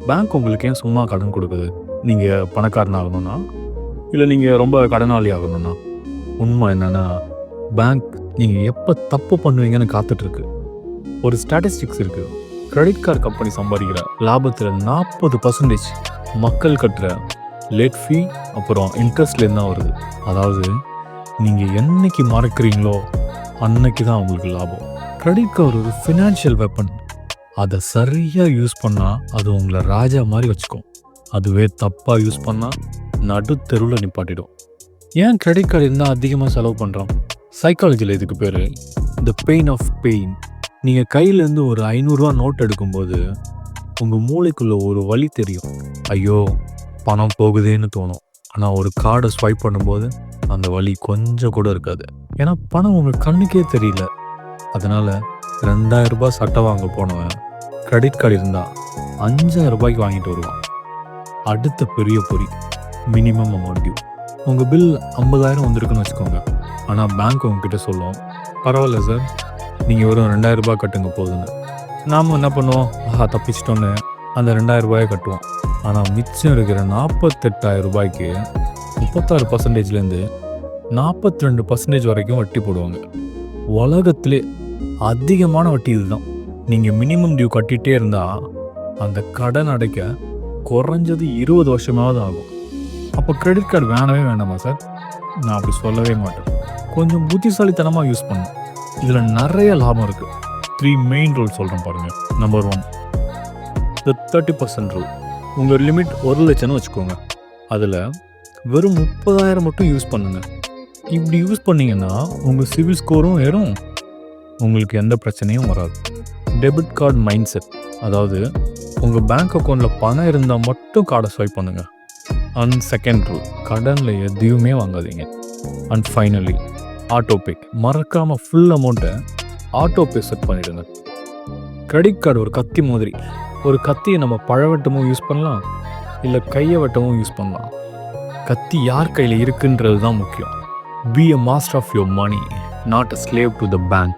Bank உங்களுக்கு ஏன் சும்மா கடன் கொடுக்குது? நீங்கள் பணக்காரன் ஆகணும்னா, இல்லை நீங்கள் ரொம்ப கடனாளி ஆகணும்னா? உண்மை என்னென்னா, பேங்க் நீங்கள் எப்போ தப்பு பண்ணுவீங்கன்னு காத்துட்ருக்கு. ஒரு ஸ்டாட்டிஸ்டிக்ஸ் இருக்குது. கிரெடிட் கார்டு கம்பெனி சம்பாதிக்கிற லாபத்தில் 40% மக்கள் கட்டுற லேட் ஃபீ அப்புறம் இன்ட்ரெஸ்ட்லேருந்து தான் வருது. அதாவது நீங்கள் என்னைக்கு மறக்கிறீங்களோ அன்னைக்கு தான் உங்களுக்கு லாபம். கிரெடிட் கார்டு ஒரு ஃபினான்ஷியல் வெப்பன். அதை சரியாக யூஸ் பண்ணால் அது உங்களை ராஜா மாதிரி வச்சுக்கும். அதுவே தப்பாக யூஸ் பண்ணால் நடு தெருவில் நிப்பாட்டிடும். ஏன் கிரெடிட் கார்டு இருந்தால் அதிகமாக செலவு பண்ணுறோம்? சைக்காலஜியில் இதுக்கு பேர் த பெயின் ஆஃப் பெயின். நீங்கள் கையிலேருந்து ஒரு 500 நோட் எடுக்கும்போது உங்கள் மூளைக்குள்ளே ஒரு வலி தெரியும். ஐயோ பணம் போகுதேன்னு தோணும். ஆனால் ஒரு கார்டை ஸ்வைப் பண்ணும்போது அந்த வலி கொஞ்சம் கூட இருக்காது. ஏன்னா பணம் உங்கள் கண்ணுக்கே தெரியல. அதனால் 2000 சட்டை வாங்க போனவன் கிரெடிட் கார்டு இருந்தால் 5000 வாங்கிட்டு வருவான். அடுத்த பெரிய பொறி மினிமம் அமௌண்ட் டியூ. உங்கள் பில் 50,000 வந்திருக்குன்னு வச்சுக்கோங்க. ஆனால் பேங்க் உங்ககிட்ட சொல்லும், பரவாயில்ல சார், நீங்கள் வெறும் 2000 கட்டுங்க போதுன்னு. நாம் என்ன பண்ணுவோம்? தப்பிச்சிட்டோன்னு அந்த 2000 கட்டுவோம். ஆனால் மிச்சம் இருக்கிற 48,000 36%லேருந்து 42% வரைக்கும் வட்டி போடுவாங்க. உலகத்திலே அதிகமான வட்டி இதுதான். நீங்கள் மினிமம் டியூ கட்டிகிட்டே இருந்தால் அந்த கடன் அடைக்க குறைஞ்சது 20 வருஷமாவது ஆகும். அப்போ கிரெடிட் கார்டு வேணவே வேண்டாமா சார்? நான் அப்படி சொல்லவே மாட்டேன். கொஞ்சம் புத்திசாலித்தனமாக யூஸ் பண்ணணும். இதில் நிறைய லாபம் இருக்குது. 3 மெயின் ரூல் சொல்கிறேன் பாருங்கள். Number 1, the 30% rule. உங்கள் லிமிட் 1 லட்சம்னு வச்சுக்கோங்க. அதில் வெறும் 30,000 மட்டும் யூஸ் பண்ணுங்கள். இப்படி யூஸ் பண்ணிங்கன்னா உங்கள் சிவில் ஸ்கோரும் ஏறும், உங்களுக்கு எந்த பிரச்சனையும் வராது. Debit card mind set. அதாவது உங்கள் பேங்க் அக்கௌண்ட்டில் பணம் இருந்தால் மட்டும் கார்டை ஸ்வைப் பண்ணுங்கள். அண்ட் செகண்ட் ரூல், கடனில் எதையுமே வாங்காதீங்க. And finally autopay. மறக்காமல் ஃபுல் அமௌண்ட்டை ஆட்டோபே செட் பண்ணிவிடுங்க. கிரெடிட் கார்டு ஒரு கத்தி மாதிரி. ஒரு கத்தியை நம்ம பழவட்டமும் யூஸ் பண்ணலாம், இல்லை கையை வட்டமும் யூஸ் பண்ணலாம். கத்தி யார் கையில் இருக்குன்றது தான் முக்கியம். Be a master of your money, not a slave to the bank.